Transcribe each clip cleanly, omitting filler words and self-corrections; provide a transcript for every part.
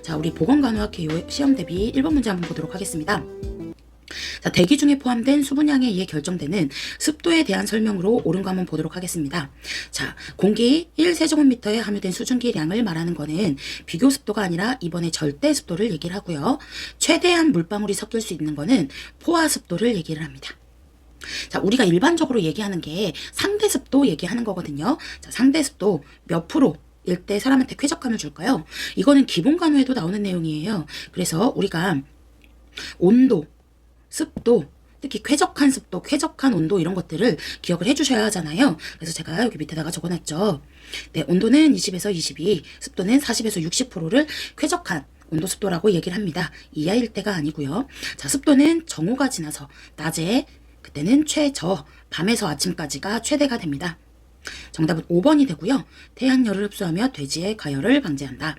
자, 우리 보건간호학회 시험 대비 1번 문제 한번 보도록 하겠습니다. 자, 대기 중에 포함된 수분량에 의해 결정되는 습도에 대한 설명으로 옳은 거 한번 보도록 하겠습니다. 자, 공기 1세제곱미터에 함유된 수증기량을 말하는 거는 비교 습도가 아니라 이번에 절대 습도를 얘기를 하고요. 최대한 물방울이 섞일 수 있는 거는 포화 습도를 얘기를 합니다. 자, 우리가 일반적으로 얘기하는 게 상대 습도 얘기하는 거거든요. 자, 상대 습도 몇 프로 일 때 사람한테 쾌적감을 줄까요? 이거는 기본 간호에도 나오는 내용이에요. 그래서 우리가 온도, 습도, 특히 쾌적한 습도, 쾌적한 온도 이런 것들을 기억을 해주셔야 하잖아요. 그래서 제가 여기 밑에다가 적어놨죠. 네, 온도는 20에서 22, 습도는 40에서 60%를 쾌적한 온도 습도라고 얘기를 합니다. 이하일 때가 아니고요. 자, 습도는 정오가 지나서 낮에 그때는 최저, 밤에서 아침까지가 최대가 됩니다. 정답은 5번이 되고요. 태양열을 흡수하며 돼지의 가열을 방지한다.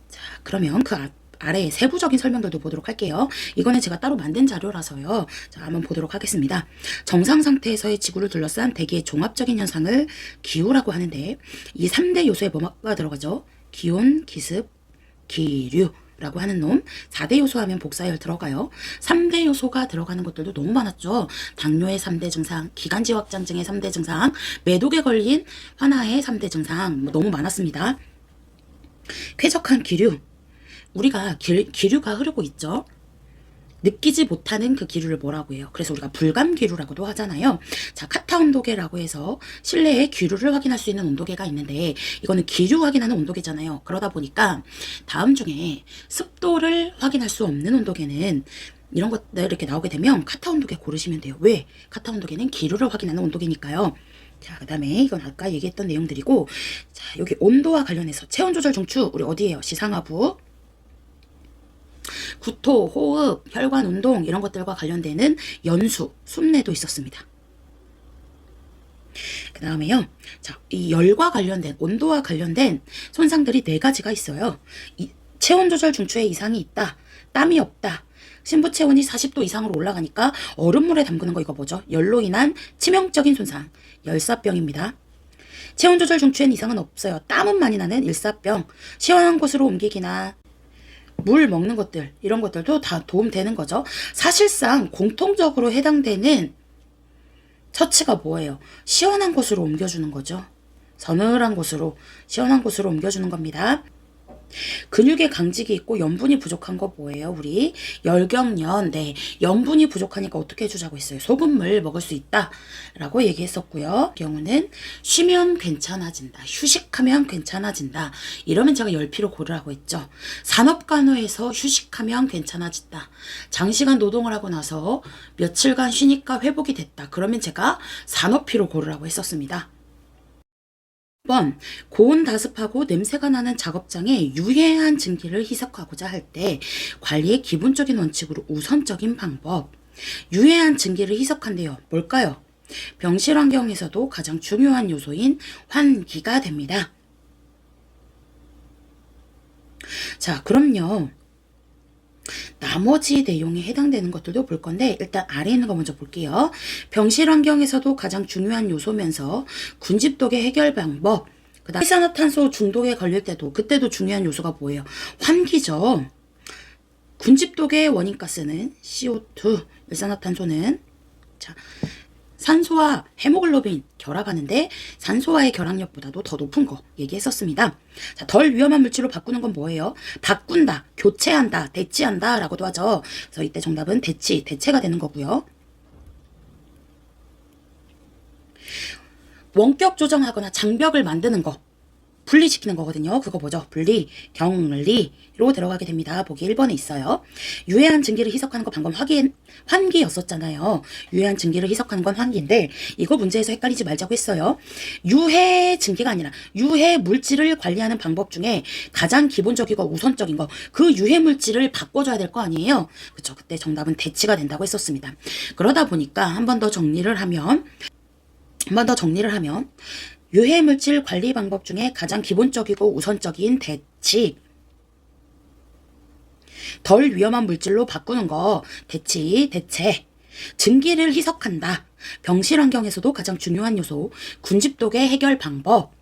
자, 그러면 그 아래의 세부적인 설명들도 보도록 할게요. 이거는 제가 따로 만든 자료라서요. 자, 한번 보도록 하겠습니다. 정상 상태에서의 지구를 둘러싼 대기의 종합적인 현상을 기후라고 하는데 이 3대 요소에 뭐가 들어가죠? 기온, 기습, 기류 라고 하는 놈. 4대 요소 하면 복사열 들어가요. 3대 요소가 들어가는 것들도 너무 많았죠. 당뇨의 3대 증상, 기관지 확장증의 3대 증상, 매독에 걸린 환아의 3대 증상, 너무 많았습니다. 쾌적한 기류, 우리가 기류가 흐르고 있죠. 느끼지 못하는 그 기류를 뭐라고 해요? 그래서 우리가 불감 기류라고도 하잖아요. 자, 카타 온도계라고 해서 실내에 기류를 확인할 수 있는 온도계가 있는데 이거는 기류 확인하는 온도계잖아요. 그러다 보니까 다음 중에 습도를 확인할 수 없는 온도계는 이런 것들 이렇게 나오게 되면 카타 온도계 고르시면 돼요. 왜? 카타 온도계는 기류를 확인하는 온도계니까요. 자, 그 다음에 이건 아까 얘기했던 내용들이고, 자, 여기 온도와 관련해서 체온 조절 중추 우리 어디예요? 시상하부. 구토, 호흡, 혈관 운동 이런 것들과 관련되는 연수, 숨내도 있었습니다. 그 다음에요. 자, 이 열과 관련된, 온도와 관련된 손상들이 4가지가 있어요. 체온 조절 중추에 이상이 있다. 땀이 없다. 신부 체온이 40도 이상으로 올라가니까 얼음물에 담그는 거 이거 뭐죠? 열로 인한 치명적인 손상, 열사병입니다. 체온 조절 중추엔 이상은 없어요. 땀은 많이 나는 일사병, 시원한 곳으로 옮기기나 물 먹는 것들 이런 것들도 다 도움되는 거죠. 사실상 공통적으로 해당되는 처치가 뭐예요? 시원한 곳으로 옮겨주는 거죠. 서늘한 곳으로 시원한 곳으로 옮겨주는 겁니다. 근육에 강직이 있고 염분이 부족한 거 뭐예요? 우리 열경련. 네, 염분이 부족하니까 어떻게 해주자고 했어요? 소금물 먹을 수 있다 라고 얘기했었고요. 경우는 쉬면 괜찮아진다, 휴식하면 괜찮아진다, 이러면 제가 열피로 고르라고 했죠. 산업간호에서 휴식하면 괜찮아진다, 장시간 노동을 하고 나서 며칠간 쉬니까 회복이 됐다, 그러면 제가 산업피로 고르라고 했었습니다. 1번, 고온 다습하고 냄새가 나는 작업장에 유해한 증기를 희석하고자 할 때 관리의 기본적인 원칙으로 우선적인 방법. 유해한 증기를 희석한대요. 뭘까요? 병실 환경에서도 가장 중요한 요소인 환기가 됩니다. 자, 그럼요. 나머지 내용에 해당되는 것들도 볼 건데 일단 아래에 있는 거 먼저 볼게요. 병실 환경에서도 가장 중요한 요소면서 군집독의 해결 방법, 그 다음 이산화탄소 중독에 걸릴 때도 그때도 중요한 요소가 뭐예요? 환기죠. 군집독의 원인가스는 CO2, 일산화탄소는 자, 산소와 헤모글로빈 결합하는데 산소와의 결합력보다도 더 높은 거 얘기했었습니다. 자, 덜 위험한 물질로 바꾸는 건 뭐예요? 바꾼다, 교체한다, 대치한다 라고도 하죠. 그래서 이때 정답은 대체가 되는 거고요. 원격 조정하거나 장벽을 만드는 거, 분리시키는 거거든요. 그거 뭐죠? 분리, 격리로 들어가게 됩니다. 보기 1번에 있어요. 유해한 증기를 희석하는 거 방금 환기였었잖아요. 유해한 증기를 희석하는 건 환기인데 이거 문제에서 헷갈리지 말자고 했어요. 유해 증기가 아니라 유해 물질을 관리하는 방법 중에 가장 기본적이고 우선적인 거, 그 유해 물질을 바꿔줘야 될 거 아니에요. 그쵸? 그때 정답은 대치가 된다고 했었습니다. 그러다 보니까 한 번 더 정리를 하면 유해물질 관리 방법 중에 가장 기본적이고 우선적인 대치, 덜 위험한 물질로 바꾸는 거, 대체, 증기를 희석한다, 병실 환경에서도 가장 중요한 요소, 군집독의 해결 방법,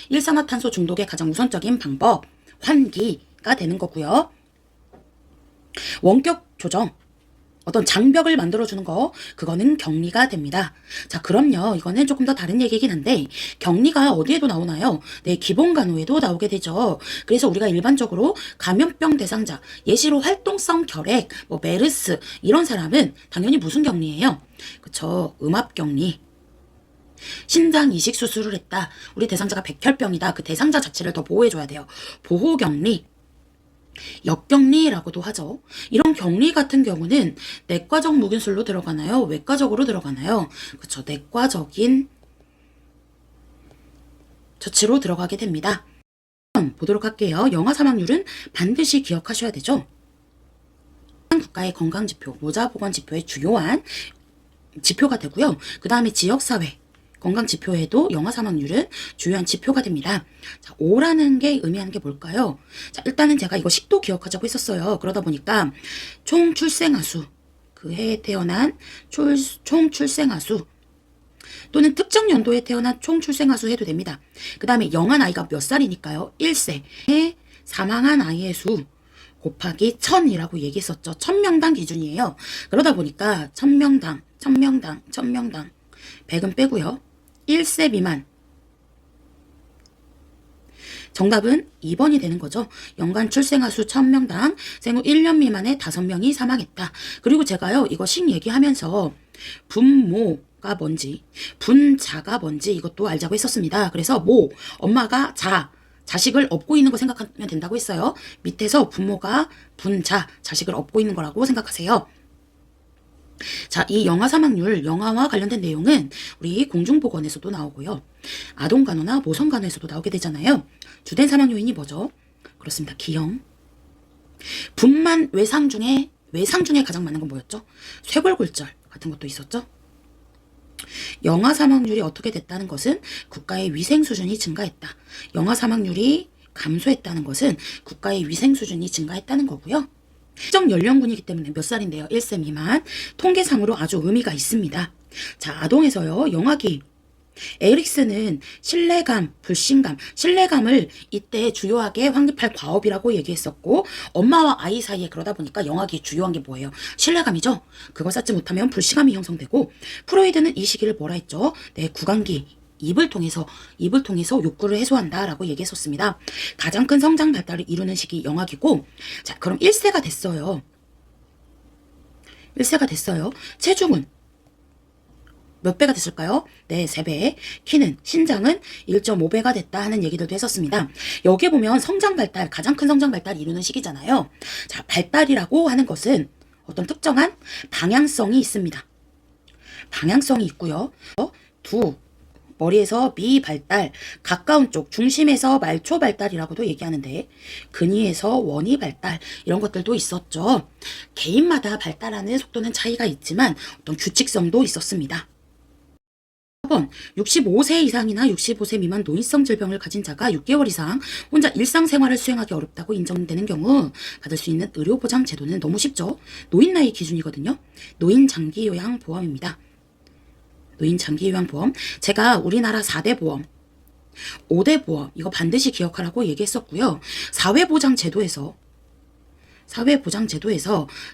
일산화탄소 중독의 가장 우선적인 방법, 환기, 조정가 되는 거고요. 원격 조정, 어떤 장벽을 만들어주는 거, 그거는 격리가 됩니다. 자, 그럼요. 이거는 조금 더 다른 얘기긴 한데 격리가 어디에도 나오나요? 네, 기본간호에도 나오게 되죠. 그래서 우리가 일반적으로 감염병 대상자, 예시로 활동성 결핵, 뭐 메르스 이런 사람은 당연히 무슨 격리예요? 그쵸, 음압격리. 신장 이식 수술을 했다. 우리 대상자가 백혈병이다. 그 대상자 자체를 더 보호해줘야 돼요. 보호격리. 역격리라고도 하죠. 이런 격리 같은 경우는 내과적 무균술로 들어가나요? 외과적으로 들어가나요? 그쵸, 내과적인 처치로 들어가게 됩니다. 보도록 할게요. 영아 사망률은 반드시 기억하셔야 되죠. 국가의 건강지표, 모자보건지표의 주요한 지표가 되고요. 그 다음에 지역사회 건강지표에도 영아 사망률은 주요한 지표가 됩니다. 자, 5라는 게 의미하는 게 뭘까요? 자, 일단은 제가 이거 식도 기억하자고 했었어요. 그러다 보니까 총 출생아 수, 그 해에 태어난 총 출생아 수, 또는 특정 연도에 태어난 총 출생아 수 해도 됩니다. 그 다음에 영아 나이가 몇 살이니까요? 1세에 사망한 아이의 수 곱하기 1000이라고 얘기했었죠. 1000명당 기준이에요. 그러다 보니까 1000명당 100은 빼고요. 1세 미만. 정답은 2번이 되는 거죠. 연간 출생아 수 1000명당 생후 1년 미만의 5명이 사망했다. 그리고 제가요, 이거 식 얘기하면서 분모가 뭔지, 분자가 뭔지 이것도 알자고 했었습니다. 그래서 모, 엄마가 자식을 업고 있는 거 생각하면 된다고 했어요. 밑에서 부모가 분자, 자식을 업고 있는 거라고 생각하세요. 자, 이 영아 사망률, 영아와 관련된 내용은 우리 공중보건에서도 나오고요. 아동간호나 모성간호에서도 나오게 되잖아요. 주된 사망 요인이 뭐죠? 그렇습니다. 기형. 분만 외상 중에 가장 많은 건 뭐였죠? 쇄골골절 같은 것도 있었죠. 영아 사망률이 어떻게 됐다는 것은 국가의 위생 수준이 증가했다. 영아 사망률이 감소했다는 것은 국가의 위생 수준이 증가했다는 거고요. 특정 연령군이기 때문에 몇 살인데요? 1세 미만. 통계상으로 아주 의미가 있습니다. 자, 아동에서요, 영아기. 에릭슨은 신뢰감, 불신감, 신뢰감을 이때 주요하게 확립할 과업이라고 얘기했었고, 엄마와 아이 사이에 그러다 보니까 영아기 주요한 게 뭐예요? 신뢰감이죠? 그거 쌓지 못하면 불신감이 형성되고, 프로이드는 이 시기를 뭐라 했죠? 네, 구강기. 입을 통해서 욕구를 해소한다라고 얘기했었습니다. 가장 큰 성장 발달을 이루는 시기 영아기고, 자, 그럼 1세가 됐어요. 1세가 됐어요. 체중은 몇 배가 됐을까요? 네, 3배. 키는, 신장은 1.5배가 됐다 하는 얘기들도 했었습니다. 여기에 보면 성장 발달, 가장 큰 성장 발달을 이루는 시기잖아요. 자, 발달이라고 하는 것은 어떤 특정한 방향성이 있습니다. 방향성이 있고요. 머리에서 미발달, 가까운 쪽, 중심에서 말초 발달이라고도 얘기하는데, 근위에서 원위 발달, 이런 것들도 있었죠. 개인마다 발달하는 속도는 차이가 있지만 어떤 규칙성도 있었습니다. 4번, 65세 이상이나 65세 미만 노인성 질병을 가진 자가 6개월 이상 혼자 일상생활을 수행하기 어렵다고 인정되는 경우 받을 수 있는 의료보장 제도는 너무 쉽죠. 노인 나이 기준이거든요. 노인 장기요양보험입니다. 노인 장기요양보험. 제가 우리나라 4대 보험, 5대 보험 이거 반드시 기억하라고 얘기했었고요. 사회보장제도에서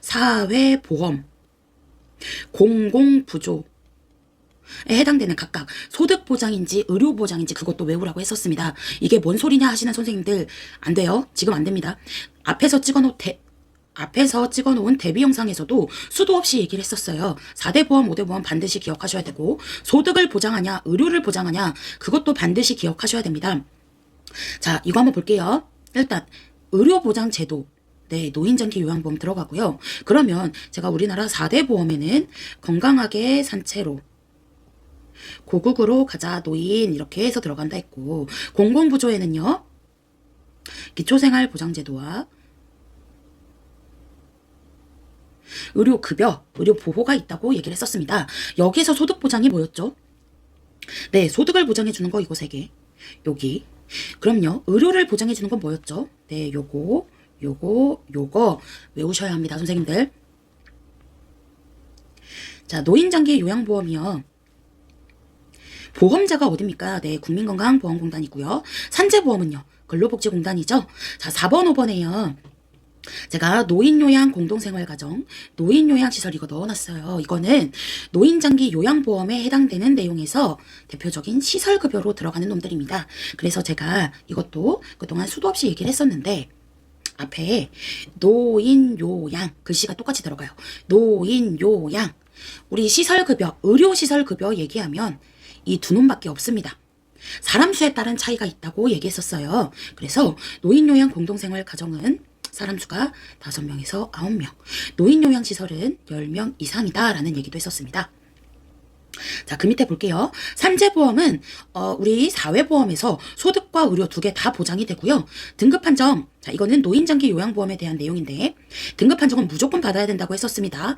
사회보험, 공공부조에 해당되는 각각 소득보장인지 의료보장인지 그것도 외우라고 했었습니다. 이게 뭔 소리냐 하시는 선생님들 안 돼요. 지금 안 됩니다. 앞에서 찍어놓은 대비 영상에서도 수도 없이 얘기를 했었어요. 4대 보험, 5대 보험 반드시 기억하셔야 되고, 소득을 보장하냐, 의료를 보장하냐, 그것도 반드시 기억하셔야 됩니다. 자, 이거 한번 볼게요. 일단 의료보장제도, 네, 노인장기 요양보험 들어가고요. 그러면 제가 우리나라 4대 보험에는 건강하게 산 채로 고국으로 가자 노인 이렇게 해서 들어간다 했고, 공공부조에는요, 기초생활보장제도와 의료급여, 의료보호가 있다고 얘기를 했었습니다. 여기에서 소득보장이 뭐였죠? 네, 소득을 보장해주는 거 이거 3개. 여기. 그럼요, 의료를 보장해주는 건 뭐였죠? 네, 요거 외우셔야 합니다, 선생님들. 자, 노인장기 요양보험이요. 보험자가 어딥니까? 네, 국민건강보험공단이고요. 산재보험은요. 근로복지공단이죠. 자, 4번, 5번에요. 제가 노인요양 공동생활가정, 노인요양시설 이거 넣어놨어요. 이거는 노인장기 요양보험에 해당되는 내용에서 대표적인 시설급여로 들어가는 놈들입니다. 그래서 제가 이것도 그동안 수도 없이 얘기를 했었는데 앞에 노인요양 글씨가 똑같이 들어가요. 노인요양. 우리 시설급여, 의료시설급여 얘기하면 이 두 놈밖에 없습니다. 사람 수에 따른 차이가 있다고 얘기했었어요. 그래서 노인요양 공동생활 가정은 사람 수가 5명에서 9명, 노인요양시설은 10명 이상이다 라는 얘기도 했었습니다. 자, 그 밑에 볼게요. 삼재보험은 우리 사회보험에서 소득과 의료 두 개 다 보장이 되고요. 등급 판정, 자 이거는 노인장기 요양보험에 대한 내용인데 등급 판정은 무조건 받아야 된다고 했었습니다.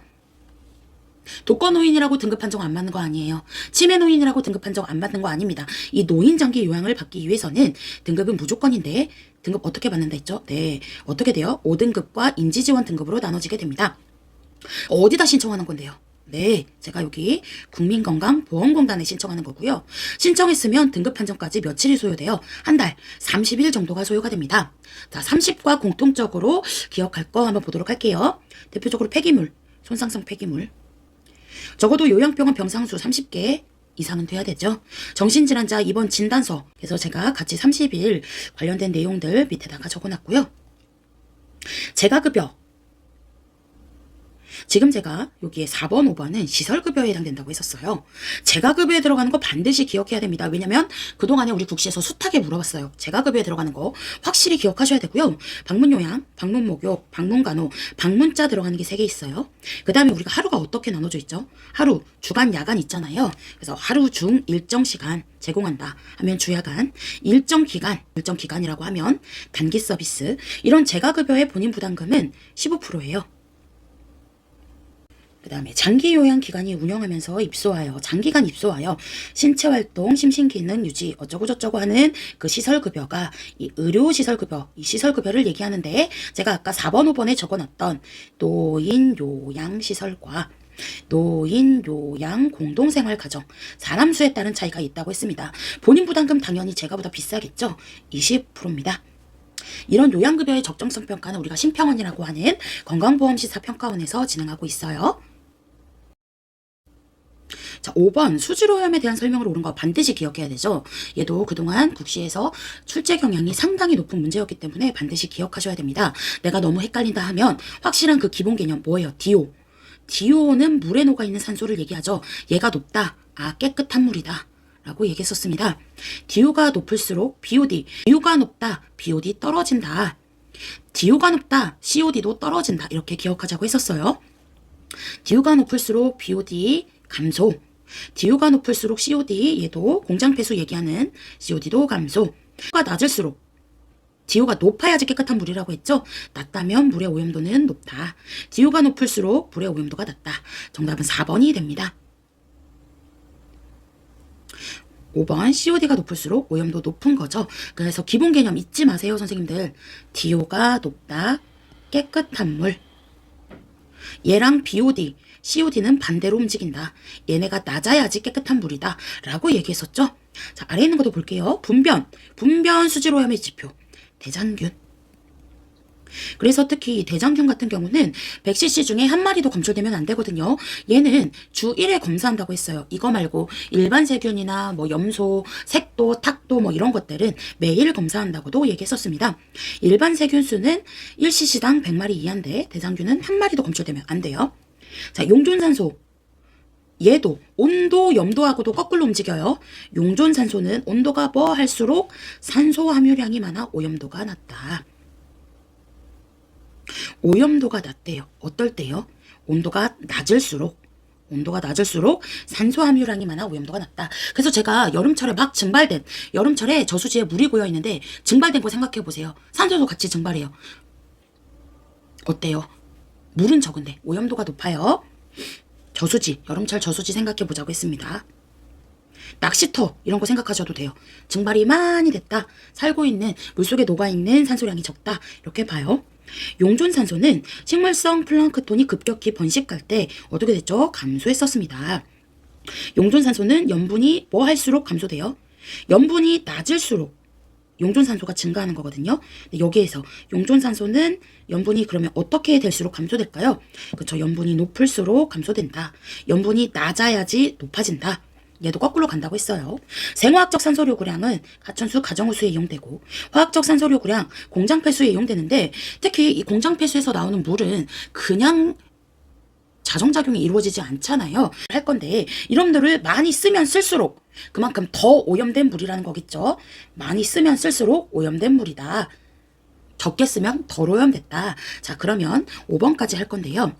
독거노인이라고 등급 판정 안 받는 거 아니에요. 치매노인이라고 등급 판정 안 받는 거 아닙니다. 이 노인장기 요양을 받기 위해서는 등급은 무조건인데 등급 어떻게 받는다 했죠? 네, 어떻게 돼요? 5등급과 인지지원 등급으로 나눠지게 됩니다. 어디다 신청하는 건데요? 네, 제가 여기 국민건강보험공단에 신청하는 거고요. 신청했으면 등급 판정까지 며칠이 소요돼요? 한 달, 30일 정도가 소요가 됩니다. 자, 30과 공통적으로 기억할 거 한번 보도록 할게요. 대표적으로 폐기물, 손상성 폐기물. 적어도 요양병원 병상수 30개 이상은 돼야 되죠. 정신질환자 입원 진단서. 그래서 제가 같이 30일 관련된 내용들 밑에다가 적어놨고요. 재가급여. 지금 제가 여기에 4번, 5번은 시설급여에 해당된다고 했었어요. 재가급여에 들어가는 거 반드시 기억해야 됩니다. 왜냐면 그동안에 우리 국시에서 숱하게 물어봤어요. 재가급여에 들어가는 거 확실히 기억하셔야 되고요. 방문요양, 방문목욕, 방문간호, 방문자 들어가는 게 3개 있어요. 그 다음에 우리가 하루가 어떻게 나눠져 있죠? 하루, 주간, 야간 있잖아요. 그래서 하루 중 일정 시간 제공한다 하면 주야간, 일정 기간이라고 하면 단기 서비스. 이런 재가급여의 본인 부담금은 15%예요. 그 다음에 장기요양기관이 운영하면서 입소하여, 장기간 입소하여 신체활동, 심신기능 유지 어쩌고저쩌고 하는 그 시설급여가 이 의료시설급여, 이 시설급여를 얘기하는데 제가 아까 4번, 5번에 적어놨던 노인요양시설과 노인요양 공동생활가정, 사람 수에 따른 차이가 있다고 했습니다. 본인 부담금 당연히 제가보다 비싸겠죠? 20%입니다. 이런 요양급여의 적정성 평가는 우리가 심평원이라고 하는 건강보험시사평가원에서 진행하고 있어요. 자, 5번 수질오염에 대한 설명을 옳은 거 반드시 기억해야 되죠. 얘도 그동안 국시에서 출제 경향이 상당히 높은 문제였기 때문에 반드시 기억하셔야 됩니다. 내가 너무 헷갈린다 하면 확실한 그 기본 개념 뭐예요? DO. DO는 물에 녹아있는 산소를 얘기하죠. 얘가 높다. 아, 깨끗한 물이다. 라고 얘기했었습니다. DO가 높을수록 BOD. DO가 높다. BOD 떨어진다. DO가 높다. COD도 떨어진다. 이렇게 기억하자고 했었어요. DO가 높을수록 BOD 감소. DO가 높을수록 COD, 얘도 공장폐수 얘기하는 COD도 감소. DO가 낮을수록, DO가 높아야지 깨끗한 물이라고 했죠. 낮다면 물의 오염도는 높다. DO가 높을수록 물의 오염도가 낮다. 정답은 4번이 됩니다. 5번 COD가 높을수록 오염도 높은 거죠. 그래서 기본 개념 잊지 마세요, 선생님들. DO가 높다. 깨끗한 물. 얘랑 BOD, COD는 반대로 움직인다. 얘네가 낮아야지 깨끗한 물이다. 라고 얘기했었죠. 자, 아래 있는 것도 볼게요. 분변 수질오염의 지표. 대장균. 그래서 특히 대장균 같은 경우는 100cc 중에 한 마리도 검출되면 안 되거든요. 얘는 주 1회 검사한다고 했어요. 이거 말고 일반 세균이나 뭐 염소, 색도, 탁도 뭐 이런 것들은 매일 검사한다고도 얘기했었습니다. 일반 세균 수는 1cc당 100마리 이하인데 대장균은 한 마리도 검출되면 안 돼요. 자, 용존산소. 얘도 온도, 염도하고도 거꾸로 움직여요. 용존산소는 온도가 뭐 할수록 산소 함유량이 많아 오염도가 낮다. 오염도가 낮대요. 어떨 때요? 온도가 낮을수록 산소 함유량이 많아 오염도가 낮다. 그래서 제가 여름철에 막 증발된, 여름철에 저수지에 물이 고여 있는데 증발된 거 생각해 보세요. 산소도 같이 증발해요. 어때요? 물은 적은데 오염도가 높아요. 저수지, 여름철 저수지 생각해 보자고 했습니다. 낚시터 이런 거 생각하셔도 돼요. 증발이 많이 됐다. 살고 있는 물속에 녹아있는 산소량이 적다. 이렇게 봐요. 용존산소는 식물성 플랑크톤이 급격히 번식할 때 어떻게 됐죠? 감소했었습니다. 용존산소는 염분이 뭐 할수록 감소돼요? 염분이 낮을수록 용존산소가 증가하는 거거든요. 여기에서 용존산소는 염분이 그러면 어떻게 될수록 감소될까요? 그렇죠. 염분이 높을수록 감소된다. 염분이 낮아야지 높아진다. 얘도 거꾸로 간다고 했어요. 생화학적 산소 요구량은 가천수, 가정호수에 이용되고 화학적 산소 요구량 공장 폐수에 이용되는데 특히 이 공장 폐수에서 나오는 물은 그냥 자정작용이 이루어지지 않잖아요. 할 건데 이런 물을 많이 쓰면 쓸수록 그만큼 더 오염된 물이라는 거겠죠. 많이 쓰면 쓸수록 오염된 물이다. 적게 쓰면 덜 오염됐다. 자, 그러면 5번까지 할 건데요.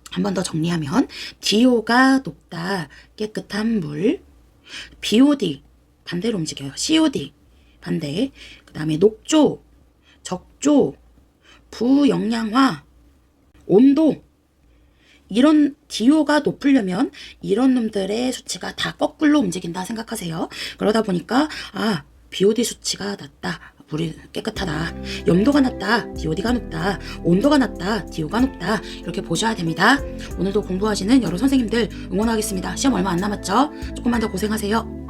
한 번 더 정리하면 DO가 높다. 깨끗한 물. BOD 반대로 움직여요. COD 반대. 그 다음에 녹조, 적조, 부영양화, 온도. 이런 DO가 높으려면 이런 놈들의 수치가 다 거꾸로 움직인다 생각하세요. 그러다 보니까 BOD 수치가 낮다. 물이 깨끗하다. 염도가 낮다. DOD가 높다. 온도가 낮다. DO가 높다. 이렇게 보셔야 됩니다. 오늘도 공부하시는 여러 선생님들 응원하겠습니다. 시험 얼마 안 남았죠? 조금만 더 고생하세요.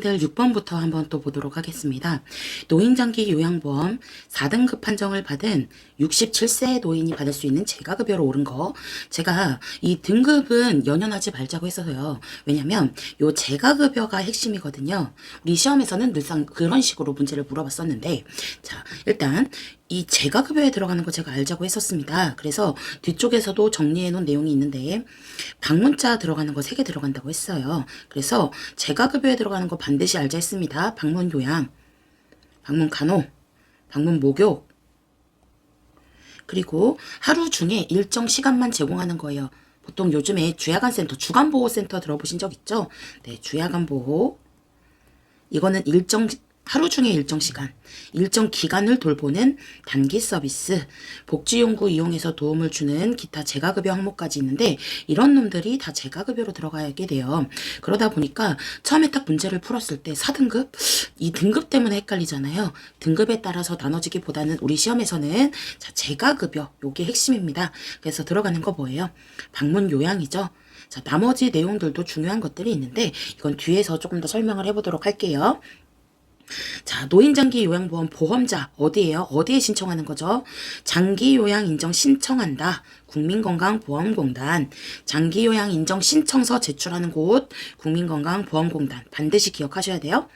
6번부터 한번 또 보도록 하겠습니다. 노인장기 요양보험 4등급 판정을 받은 67세 노인이 받을 수 있는 재가급여로 오른 거, 제가 이 등급은 연연하지 말자고 했어요. 왜냐면 요 재가급여가 핵심이거든요. 우리 시험에서는 늘상 그런 식으로 문제를 물어봤었는데, 자, 일단 이 재가급여에 들어가는 거 제가 알자고 했었습니다. 그래서 뒤쪽에서도 정리해 놓은 내용이 있는데 방문자 들어가는 거 3개 들어간다고 했어요. 그래서 재가급여에 들어가는 거 반드시 알자 했습니다. 방문요양, 방문간호, 방문목욕, 그리고 하루 중에 일정 시간만 제공하는 거예요. 보통 요즘에 주야간센터, 주간보호센터 들어보신 적 있죠? 네, 주야간보호. 이거는 하루 중에 일정 시간, 일정 기간을 돌보는 단기 서비스, 복지용구 이용해서 도움을 주는 기타 재가급여 항목까지 있는데 이런 놈들이 다 재가급여로 들어가게 돼요. 그러다 보니까 처음에 딱 문제를 풀었을 때 4등급? 이 등급 때문에 헷갈리잖아요. 등급에 따라서 나눠지기보다는 우리 시험에서는 자, 재가급여, 요게 핵심입니다. 그래서 들어가는 거 뭐예요? 방문 요양이죠. 자, 나머지 내용들도 중요한 것들이 있는데 이건 뒤에서 조금 더 설명을 해보도록 할게요. 자, 노인장기 요양보험 보험자 어디예요? 어디에 신청하는 거죠? 장기요양 인정 신청한다. 국민건강보험공단. 장기요양 인정 신청서 제출하는 곳 국민건강보험공단. 반드시 기억하셔야 돼요.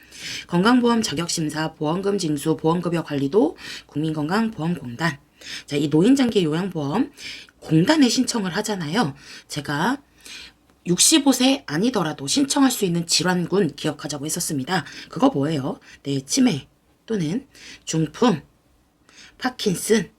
건강보험 자격심사, 보험금 징수, 보험급여 관리도 국민건강보험공단. 자, 이 노인장기 요양보험 공단에 신청을 하잖아요. 제가 65세 아니더라도 신청할 수 있는 질환군 기억하자고 했었습니다. 그거 뭐예요? 네, 치매 또는 중풍, 파킨슨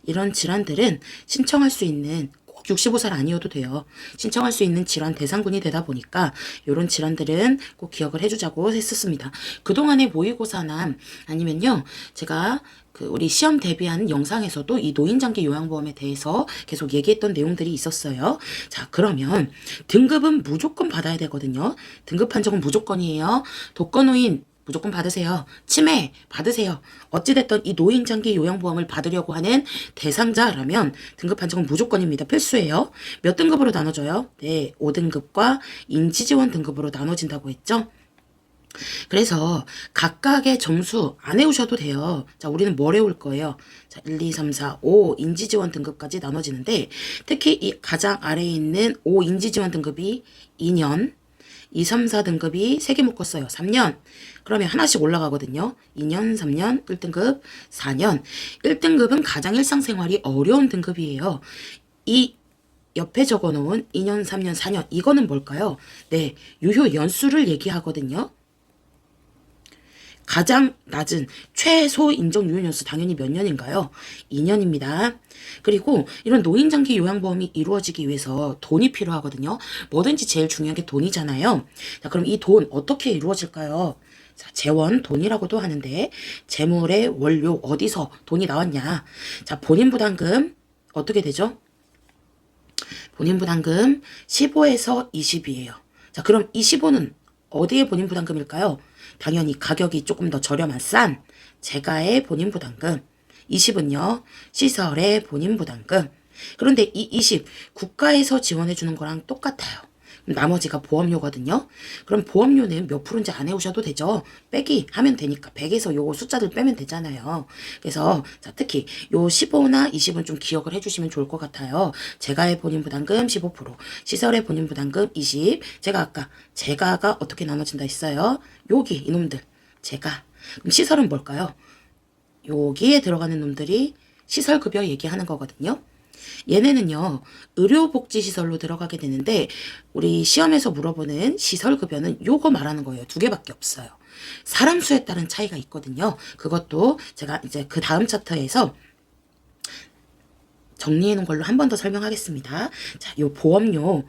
이런 질환들은 신청할 수 있는, 꼭 65살 아니어도 돼요. 신청할 수 있는 질환 대상군이 되다 보니까 이런 질환들은 꼭 기억을 해주자고 했었습니다. 그동안의 모의고사나 아니면요, 제가 우리 시험 대비하는 영상에서도 이 노인장기 요양보험에 대해서 계속 얘기했던 내용들이 있었어요. 자, 그러면 등급은 무조건 받아야 되거든요. 등급 판정은 무조건이에요. 독거노인 무조건 받으세요. 치매 받으세요. 어찌됐든 이 노인장기 요양보험을 받으려고 하는 대상자라면 등급 판정은 무조건입니다. 필수예요. 몇 등급으로 나눠져요? 네, 5등급과 인지지원 등급으로 나눠진다고 했죠. 그래서 각각의 점수 안 외우셔도 돼요. 자, 우리는 뭘 외울 거예요? 자, 1, 2, 3, 4, 5 인지지원 등급까지 나눠지는데 특히 이 가장 아래에 있는 5 인지지원 등급이 2년, 2, 3, 4 등급이 3개 묶었어요. 3년. 그러면 하나씩 올라가거든요. 2년, 3년, 1등급, 4년. 1등급은 가장 일상생활이 어려운 등급이에요. 이 옆에 적어놓은 2년, 3년, 4년 이거는 뭘까요? 네, 유효 연수를 얘기하거든요. 가장 낮은 최소 인정 유효 연수 당연히 몇 년인가요? 2년입니다. 그리고 이런 노인장기 요양보험이 이루어지기 위해서 돈이 필요하거든요. 뭐든지 제일 중요한 게 돈이잖아요. 자, 그럼 이 돈 어떻게 이루어질까요? 자, 재원 돈이라고도 하는데 재물의 원료 어디서 돈이 나왔냐? 자, 본인부담금 어떻게 되죠? 본인부담금 15에서 20이에요. 자, 그럼 이 15는 어디에 본인부담금일까요? 당연히 가격이 조금 더 저렴한 싼 재가의 본인부담금. 20은요, 시설의 본인부담금. 그런데 이 20, 국가에서 지원해주는 거랑 똑같아요. 나머지가 보험료거든요. 그럼 보험료는 몇 프로인지 안 해오셔도 되죠. 빼기 하면 되니까 100에서 요 숫자들 빼면 되잖아요. 그래서 자, 특히 요 15나 20은 좀 기억을 해주시면 좋을 것 같아요. 제가의 본인부담금 15%, 시설의 본인부담금 20, 제가가 어떻게 나눠진다 했어요? 여기 이놈들 제가. 그럼 시설은 뭘까요? 여기에 들어가는 놈들이 시설급여 얘기하는 거거든요. 얘네는요, 의료복지시설로 들어가게 되는데, 우리 시험에서 물어보는 시설급여는 요거 말하는 거예요. 두 개밖에 없어요. 사람 수에 따른 차이가 있거든요. 그것도 제가 이제 그 다음 차트에서 정리해 놓은 걸로 한 번 더 설명하겠습니다. 자, 요 보험료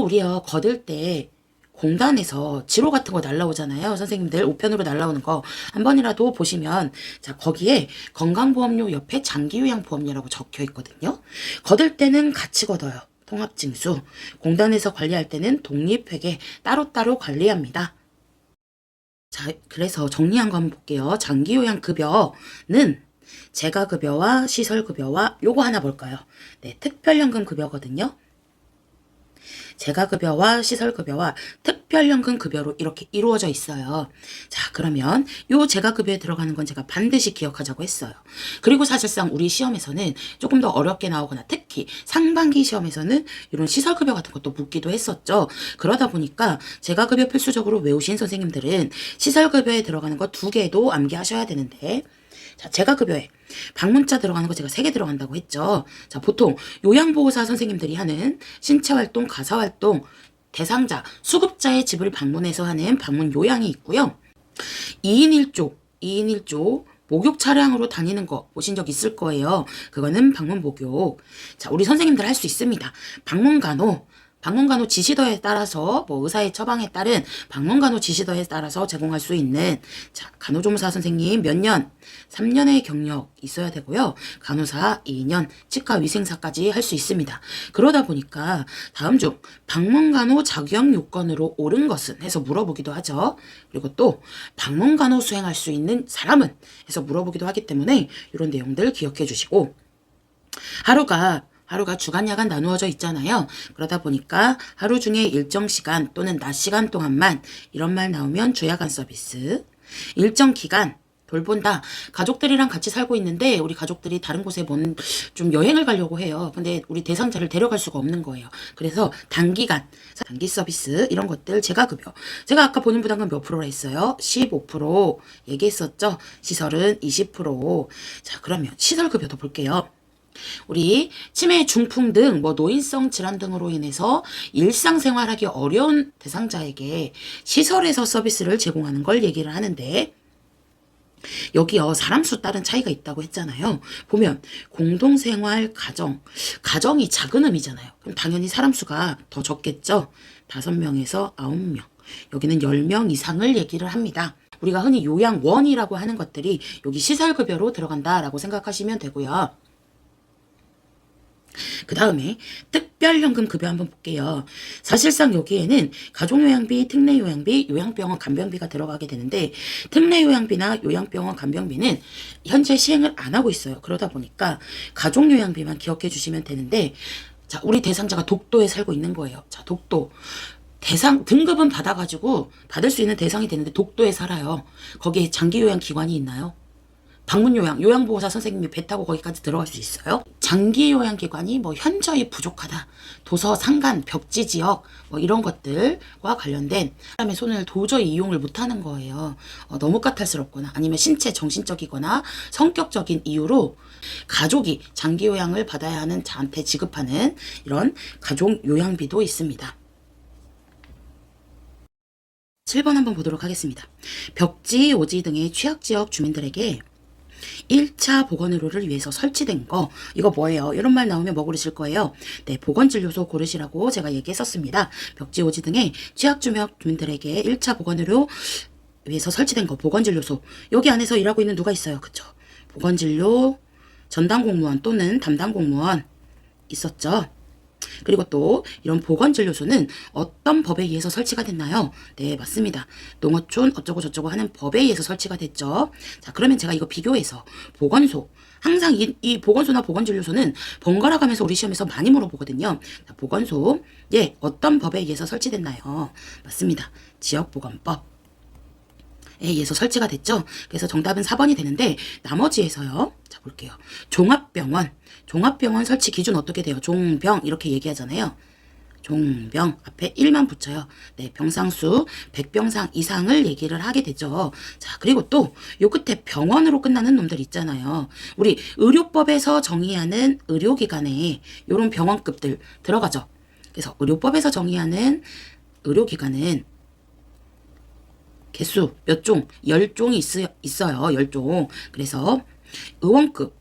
우리요, 거들 때 공단에서 지로 같은 거 날라오잖아요. 선생님들 우편으로 날라오는 거 한 번이라도 보시면 자 거기에 건강보험료 옆에 장기요양보험료라고 적혀 있거든요. 거들 때는 같이 걷어요. 통합징수. 공단에서 관리할 때는 독립회계 따로따로 관리합니다. 자, 그래서 정리한 거 한번 볼게요. 장기요양급여는 재가급여와 시설급여와 요거 하나 볼까요? 네, 특별연금급여거든요. 재가급여와 시설급여와 특별연금급여로 이렇게 이루어져 있어요. 자, 그러면 요 재가급여에 들어가는 건 제가 반드시 기억하자고 했어요. 그리고 사실상 우리 시험에서는 조금 더 어렵게 나오거나 특히 상반기 시험에서는 이런 시설급여 같은 것도 묻기도 했었죠. 그러다 보니까 재가급여 필수적으로 외우신 선생님들은 시설급여에 들어가는 거 2개도 암기하셔야 되는데 자, 재가급여에 방문자 들어가는 거 제가 3개 들어간다고 했죠. 자, 보통 요양보호사 선생님들이 하는 신체활동, 가사활동, 대상자, 수급자의 집을 방문해서 하는 방문 요양이 있고요. 2인 1조, 목욕 차량으로 다니는 거 보신 적 있을 거예요. 그거는 방문 목욕. 자, 우리 선생님들 할 수 있습니다. 방문간호 지시더에 따라서 뭐 의사의 처방에 따른 방문간호 지시더에 따라서 제공할 수 있는 자 간호조무사 선생님 몇 년? 3년의 경력 있어야 되고요. 간호사 2년, 치과위생사까지 할 수 있습니다. 그러다 보니까 다음 중 방문간호 자격 요건으로 옳은 것은 해서 물어보기도 하죠. 그리고 또 방문간호 수행할 수 있는 사람은 해서 물어보기도 하기 때문에 이런 내용들 기억해 주시고 하루가 주간, 야간 나누어져 있잖아요. 그러다 보니까 하루 중에 일정 시간 또는 낮 시간 동안만 이런 말 나오면 주야간 서비스. 일정 기간 돌본다. 가족들이랑 같이 살고 있는데 우리 가족들이 다른 곳에 좀 여행을 가려고 해요. 근데 우리 대상자를 데려갈 수가 없는 거예요. 그래서 단기간, 단기 서비스 이런 것들 재가급여. 제가 아까 본인 부담금 몇 프로라 했어요? 15% 얘기했었죠. 시설은 20%. 자, 그러면 시설급여도 볼게요. 우리 치매, 중풍 등 뭐 노인성 질환 등으로 인해서 일상생활하기 어려운 대상자에게 시설에서 서비스를 제공하는 걸 얘기를 하는데 여기요 사람 수 따른 차이가 있다고 했잖아요. 보면 공동생활 가정이 작은 의미잖아요. 그럼 당연히 사람 수가 더 적겠죠. 5명에서 9명. 여기는 10명 이상을 얘기를 합니다. 우리가 흔히 요양원이라고 하는 것들이 여기 시설급여로 들어간다라고 생각하시면 되고요. 그 다음에 특별연금 급여 한번 볼게요. 사실상 여기에는 가족요양비, 특례요양비, 요양병원 간병비가 들어가게 되는데 특례요양비나 요양병원 간병비는 현재 시행을 안 하고 있어요. 그러다 보니까 가족요양비만 기억해 주시면 되는데 자, 우리 대상자가 독도에 살고 있는 거예요. 자, 독도. 등급은 받아가지고 받을 수 있는 대상이 되는데 독도에 살아요. 거기에 장기요양기관이 있나요? 방문요양, 요양보호사 선생님이 배 타고 거기까지 들어갈 수 있어요? 장기요양기관이 뭐 현저히 부족하다. 도서, 상간, 벽지 지역 뭐 이런 것들과 관련된 사람의 손을 도저히 이용을 못하는 거예요. 너무 까탈스럽거나 아니면 신체, 정신적이거나 성격적인 이유로 가족이 장기요양을 받아야 하는 자한테 지급하는 이런 가족요양비도 있습니다. 7번 한번 보도록 하겠습니다. 벽지, 오지 등의 취약지역 주민들에게 1차 보건의료를 위해서 설치된 거 이거 뭐예요? 이런 말 나오면 뭐 고르실 거예요? 네, 보건진료소 고르시라고 제가 얘기했었습니다. 벽지, 오지 등의 취약지역 주민들에게 1차 보건의료 위해서 설치된 거 보건진료소 여기 안에서 일하고 있는 누가 있어요? 그쵸? 보건진료 전담공무원 또는 담당공무원 있었죠? 그리고 또 이런 보건진료소는 어떤 법에 의해서 설치가 됐나요? 네, 맞습니다. 농어촌 어쩌고 저쩌고 하는 법에 의해서 설치가 됐죠. 자, 그러면 제가 이거 비교해서 보건소 항상 이 보건소나 보건진료소는 번갈아 가면서 우리 시험에서 많이 물어보거든요. 자, 보건소, 예, 어떤 법에 의해서 설치됐나요? 맞습니다. 지역보건법에 의해서 설치가 됐죠. 그래서 정답은 4번이 되는데 나머지에서요. 자, 볼게요. 종합병원 설치 기준 어떻게 돼요? 종병 이렇게 얘기하잖아요. 종병 앞에 1만 붙여요. 네, 병상수 100병상 이상을 얘기를 하게 되죠. 자, 그리고 또 요 끝에 병원으로 끝나는 놈들 있잖아요. 우리 의료법에서 정의하는 의료기관에 요런 병원급들 들어가죠. 그래서 의료법에서 정의하는 의료기관은 개수 몇 종? 10종이 있어요. 10종. 그래서 의원급,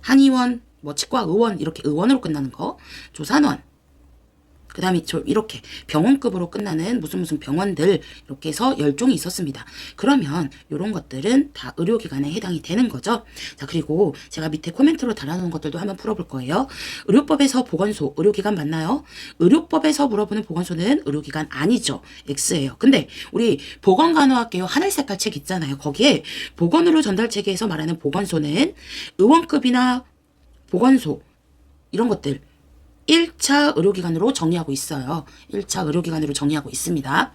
한의원, 뭐 치과의원 이렇게 의원으로 끝나는 거, 조산원, 그 다음에 이렇게 병원급으로 끝나는 무슨 병원들 이렇게 해서 10종이 있었습니다. 그러면 이런 것들은 다 의료기관에 해당이 되는 거죠. 자, 그리고 제가 밑에 코멘트로 달아놓은 것들도 한번 풀어볼 거예요. 의료법에서 보건소, 의료기관 맞나요? 의료법에서 물어보는 보건소는 의료기관 아니죠. X예요. 근데 우리 보건간호학개요 하늘색깔 책 있잖아요. 거기에 보건의료 전달체계에서 말하는 보건소는 의원급이나 보건소 이런 것들 1차 의료기관으로 정의하고 있어요. 1차 의료기관으로 정의하고 있습니다.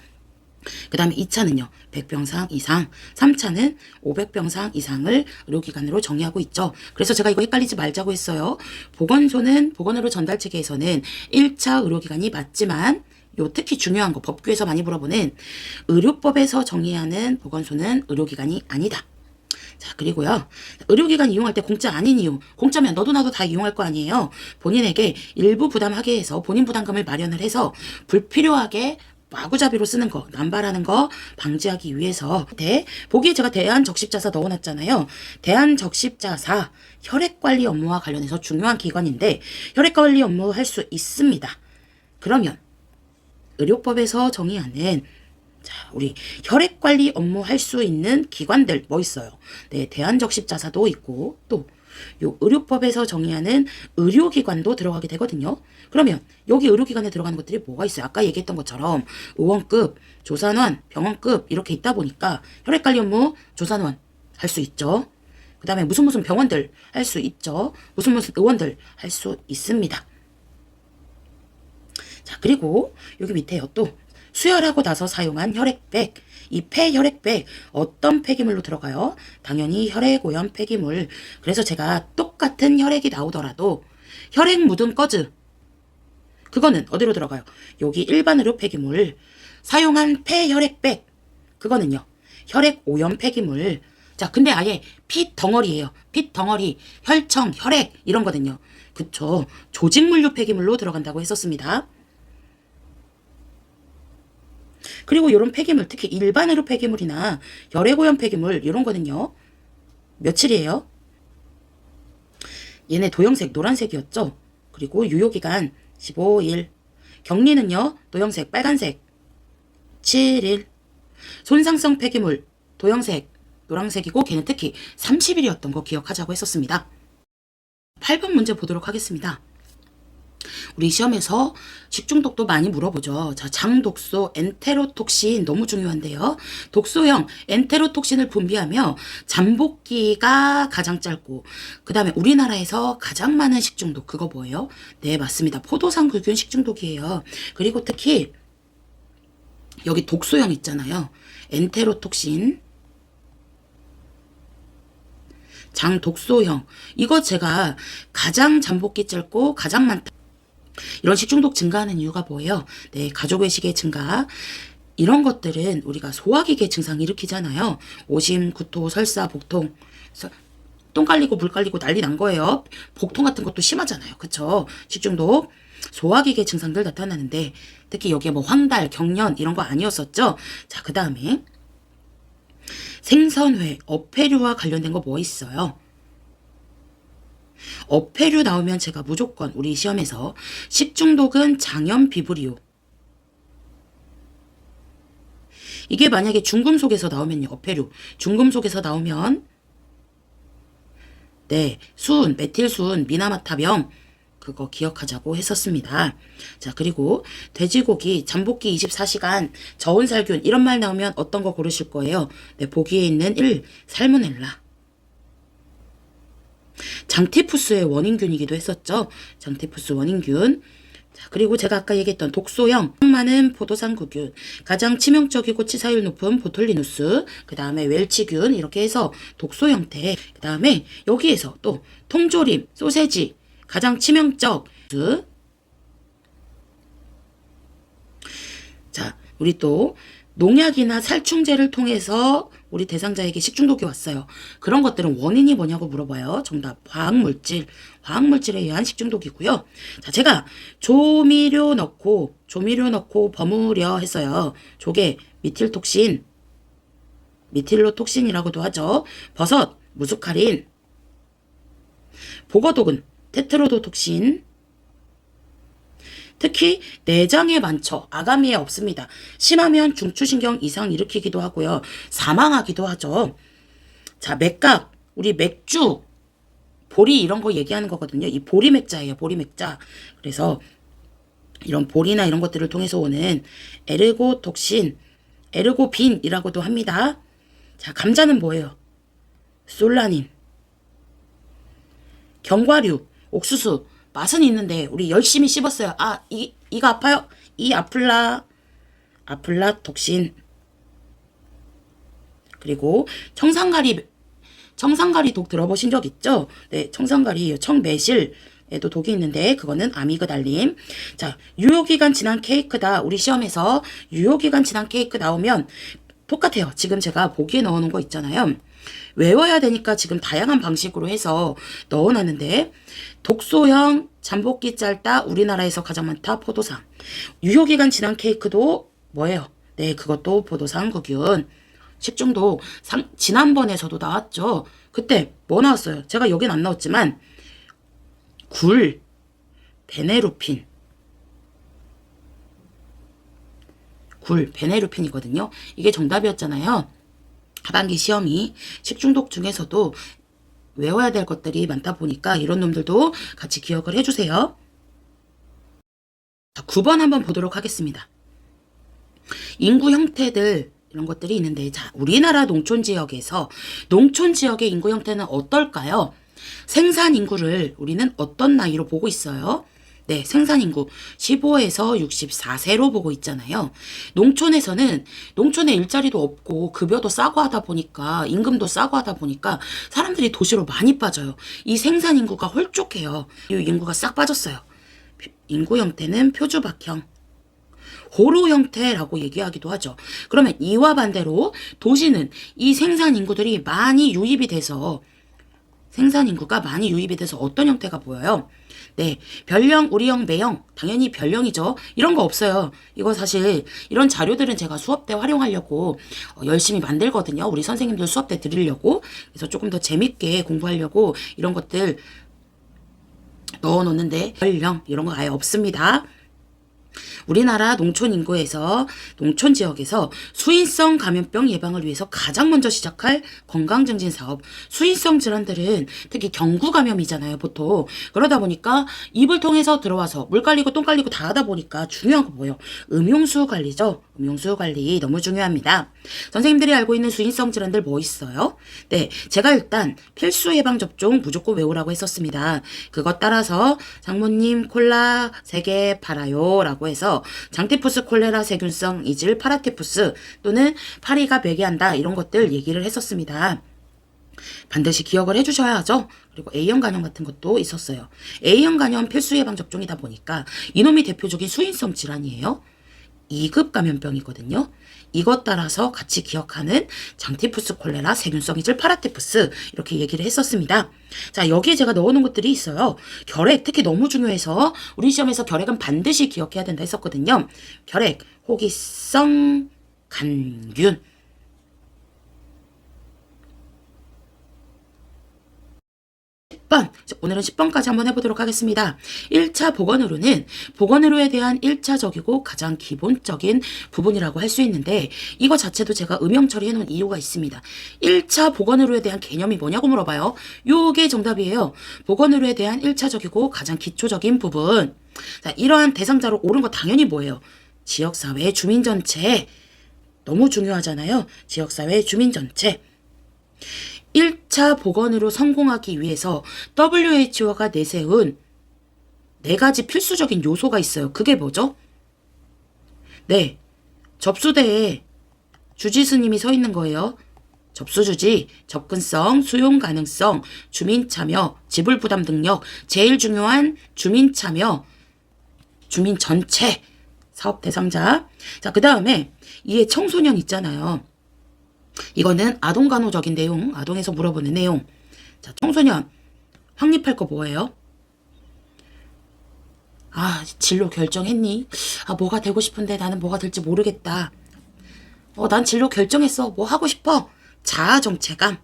그 다음에 2차는요. 100병상 이상, 3차는 500병상 이상을 의료기관으로 정의하고 있죠. 그래서 제가 이거 헷갈리지 말자고 했어요. 보건소는 보건의료 전달체계에서는 1차 의료기관이 맞지만 요 특히 중요한 거 법규에서 많이 물어보는 의료법에서 정의하는 보건소는 의료기관이 아니다. 자, 그리고요. 의료기관 이용할 때 공짜 아닌 이유. 공짜면 너도 나도 다 이용할 거 아니에요. 본인에게 일부 부담하게 해서 본인 부담금을 마련을 해서 불필요하게 마구잡이로 쓰는 거, 남발하는 거 방지하기 위해서 보기에 제가 대한적십자사 넣어놨잖아요. 대한적십자사 혈액관리 업무와 관련해서 중요한 기관인데 혈액관리 업무 할 수 있습니다. 그러면 의료법에서 정의하는 자, 우리 혈액관리 업무 할 수 있는 기관들 뭐 있어요? 네, 대한적십자사도 있고 또 요 의료법에서 정의하는 의료기관도 들어가게 되거든요. 그러면 여기 의료기관에 들어가는 것들이 뭐가 있어요? 아까 얘기했던 것처럼 의원급, 조산원, 병원급 이렇게 있다 보니까 혈액관리 업무 조산원 할 수 있죠. 그 다음에 무슨 병원들 할 수 있죠. 무슨 의원들 할 수 있습니다. 자, 그리고 여기 밑에요. 또 수혈하고 나서 사용한 혈액백, 이 폐혈액백 어떤 폐기물로 들어가요? 당연히 혈액오염 폐기물. 그래서 제가 똑같은 혈액이 나오더라도 혈액 묻은 꺼즈 그거는 어디로 들어가요? 여기 일반 의료 폐기물. 사용한 폐혈액백 그거는요. 혈액오염 폐기물. 자, 근데 아예 피 덩어리예요. 피 덩어리, 혈청, 혈액 이런 거든요. 그쵸? 조직물류 폐기물로 들어간다고 했었습니다. 그리고 이런 폐기물, 특히 일반 의료 폐기물이나 혈액오염 폐기물 이런 거는요. 며칠이에요? 얘네 도형색 노란색이었죠. 그리고 유효기간 15일. 격리는요. 도형색 빨간색 7일. 손상성 폐기물 도형색 노란색이고 걔는 특히 30일이었던 거 기억하자고 했었습니다. 8번 문제 보도록 하겠습니다. 우리 시험에서 식중독도 많이 물어보죠. 자, 장독소, 엔테로톡신 너무 중요한데요. 독소형 엔테로톡신을 분비하며 잠복기가 가장 짧고 그 다음에 우리나라에서 가장 많은 식중독 그거 뭐예요? 네, 맞습니다. 포도상구균 식중독이에요. 그리고 특히 여기 독소형 있잖아요. 엔테로톡신 장독소형 이거 제가 가장 잠복기 짧고 가장 많다. 이런 식중독 증가하는 이유가 뭐예요? 네, 가족외식의 증가. 이런 것들은 우리가 소화기계 증상 일으키잖아요. 오심, 구토, 설사, 복통. 똥 깔리고 물 깔리고 난리 난 거예요. 복통 같은 것도 심하잖아요. 그쵸? 식중독. 소화기계 증상들 나타나는데 특히 여기에 뭐 황달, 경련 이런 거 아니었었죠? 자, 그 다음에 생선회, 어패류와 관련된 거 뭐 있어요? 어패류 나오면 제가 무조건 우리 시험에서 식중독은 장염 비브리오. 이게 만약에 중금속에서 나오면요. 어패류. 중금속에서 나오면 네, 수은, 메틸수은, 미나마타병 그거 기억하자고 했었습니다. 자, 그리고 돼지고기, 잠복기 24시간, 저온살균 이런 말 나오면 어떤 거 고르실 거예요? 네, 보기에 있는 1. 살모넬라 장티푸스의 원인균이기도 했었죠. 장티푸스 원인균. 자, 그리고 제가 아까 얘기했던 독소형 많은 포도상구균, 가장 치명적이고 치사율 높은 보툴리누스, 그 다음에 웰치균, 이렇게 해서 독소 형태. 그 다음에 여기에서 또 통조림, 소세지, 가장 치명적. 자, 우리 또 농약이나 살충제를 통해서 우리 대상자에게 식중독이 왔어요. 그런 것들은 원인이 뭐냐고 물어봐요. 정답, 화학물질. 화학물질에 의한 식중독이고요. 자, 제가 조미료 넣고 버무려 했어요. 조개, 미틸톡신, 미틸로톡신이라고도 하죠. 버섯, 무스카린, 보거독은 테트로도톡신. 특히 내장에 많죠. 아가미에 없습니다. 심하면 중추신경 이상 일으키기도 하고요. 사망하기도 하죠. 자, 맥각, 우리 맥주, 보리 이런 거 얘기하는 거거든요. 이 보리맥자예요. 보리맥자. 그래서 이런 보리나 이런 것들을 통해서 오는 에르고톡신, 에르고빈이라고도 합니다. 자, 감자는 뭐예요? 솔라닌. 견과류, 옥수수, 맛은 있는데 우리 열심히 씹었어요. 아, 이가 아파요? 이 아플라톡신. 그리고 청산가리 독 들어보신 적 있죠? 네, 청산가리, 청매실에도 독이 있는데 그거는 아미그달린. 자, 유효기간 지난 케이크다. 우리 시험에서 유효기간 지난 케이크 나오면 똑같아요. 지금 제가 보기에 넣어놓은 거 있잖아요. 외워야 되니까 지금 다양한 방식으로 해서 넣어놨는데, 독소형 잠복기 짧다 우리나라에서 가장 많다 포도상. 유효기간 지난 케이크도 뭐예요? 네, 그것도 포도상구균. 식중독 지난번에서도 나왔죠. 그때 뭐 나왔어요? 제가 여긴 안 나왔지만 굴, 베네루핀. 굴, 베네루핀이거든요. 이게 정답이었잖아요. 하반기 시험이 식중독 중에서도 외워야 될 것들이 많다 보니까 이런 놈들도 같이 기억을 해주세요. 자, 9번 한번 보도록 하겠습니다. 인구 형태들 이런 것들이 있는데, 자, 우리나라 농촌 지역의 인구 형태는 어떨까요? 생산 인구를 우리는 어떤 나이로 보고 있어요? 네, 생산 인구 15에서 64세로 보고 있잖아요. 농촌에 일자리도 없고 급여도 싸고 하다 보니까, 임금도 싸고 하다 보니까 사람들이 도시로 많이 빠져요. 이 생산 인구가 홀쭉해요. 이 인구가 싹 빠졌어요. 인구 형태는 표주박형, 호로 형태라고 얘기하기도 하죠. 그러면 이와 반대로 도시는 이 생산 인구들이 많이 유입이 돼서, 생산 인구가 많이 유입이 돼서 어떤 형태가 보여요? 네, 별령, 우리형, 매형, 당연히 별령이죠. 이런 거 없어요. 이거 사실 이런 자료들은 제가 수업 때 활용하려고 열심히 만들거든요. 우리 선생님들 수업 때 드리려고. 그래서 조금 더 재밌게 공부하려고 이런 것들 넣어놓는데, 별령 이런 거 아예 없습니다. 우리나라 농촌 지역에서 수인성 감염병 예방을 위해서 가장 먼저 시작할 건강증진 사업. 수인성 질환들은 특히 경구 감염이잖아요, 보통. 그러다 보니까 입을 통해서 들어와서 물 깔리고 똥 깔리고 다 하다 보니까 중요한 거 뭐예요? 음용수 관리죠. 음용수 관리 너무 중요합니다. 선생님들이 알고 있는 수인성 질환들 뭐 있어요? 네, 제가 일단 필수 예방 접종 무조건 외우라고 했었습니다. 그것 따라서 장모님 콜라 3개 팔아요 라고 해서 장티푸스, 콜레라, 세균성 이질, 파라티푸스 또는 파리가 매개한다, 이런 것들 얘기를 했었습니다. 반드시 기억을 해주셔야 하죠. 그리고 A형 간염 같은 것도 있었어요. A형 간염 필수 예방 접종이다 보니까 이놈이 대표적인 수인성 질환이에요. 2급 감염병이거든요. 이것 따라서 같이 기억하는 장티푸스, 콜레라, 세균성 이질, 파라티푸스 이렇게 얘기를 했었습니다. 자, 여기에 제가 넣어놓은 것들이 있어요. 결핵, 특히 너무 중요해서 우리 시험에서 결핵은 반드시 기억해야 된다 했었거든요. 결핵, 호기성 간균. 오늘은 10번까지 한번 해보도록 하겠습니다. 1차 보건의료에 대한 1차적이고 가장 기본적인 부분이라고 할 수 있는데, 이거 자체도 제가 음영 처리해 놓은 이유가 있습니다. 1차 보건의료에 대한 개념이 뭐냐고 물어봐요. 요게 정답이에요. 보건의료에 대한 1차적이고 가장 기초적인 부분. 자, 이러한 대상자로 옳은 거 당연히 뭐예요? 지역사회 주민 전체. 너무 중요하잖아요. 지역사회 주민 전체. 1차 보건으로 성공하기 위해서 WHO가 내세운 4가지 필수적인 요소가 있어요. 그게 뭐죠? 네, 접수대에 주지 스님이 서 있는 거예요. 접수주지, 접근성, 수용 가능성, 주민 참여, 지불 부담 능력, 제일 중요한 주민 참여, 주민 전체, 사업 대상자. 자, 그 다음에 이에 청소년 있잖아요. 이거는 아동 간호적인 내용, 아동에서 물어보는 내용. 자, 청소년 확립할 거 뭐예요? 아, 진로 결정했니? 아, 뭐가 되고 싶은데 나는 뭐가 될지 모르겠다. 난 진로 결정했어. 뭐 하고 싶어? 자아정체감.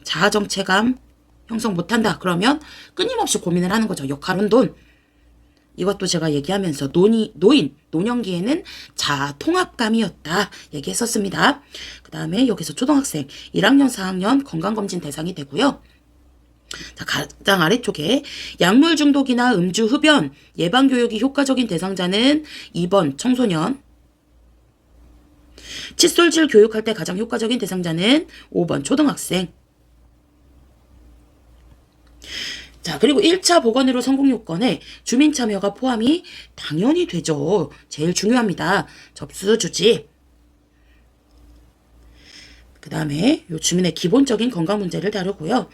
자아정체감 형성 못한다. 그러면 끊임없이 고민을 하는 거죠. 역할운동. 이것도 제가 얘기하면서 노년기에는 자아통합감이었다 얘기했었습니다. 그 다음에 여기서 초등학생 1학년 4학년 건강검진 대상이 되고요. 자, 가장 아래쪽에 약물 중독이나 음주 흡연 예방교육이 효과적인 대상자는 2번 청소년, 칫솔질 교육할 때 가장 효과적인 대상자는 5번 초등학생. 자, 그리고 1차 보건의료 성공 요건에 주민 참여가 포함이 당연히 되죠. 제일 중요합니다. 접수 주지. 그 다음에 요 주민의 기본적인 건강 문제를 다루고요.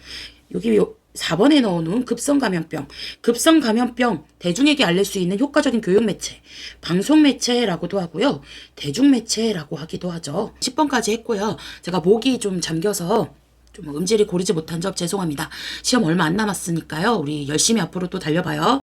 여기 4번에 넣어놓은 급성감염병. 급성감염병 대중에게 알릴 수 있는 효과적인 교육 매체. 방송 매체라고도 하고요. 대중 매체라고 하기도 하죠. 10번까지 했고요. 제가 목이 좀 잠겨서 좀 음질이 고르지 못한 점 죄송합니다. 시험 얼마 안 남았으니까요. 우리 열심히 앞으로 또 달려봐요.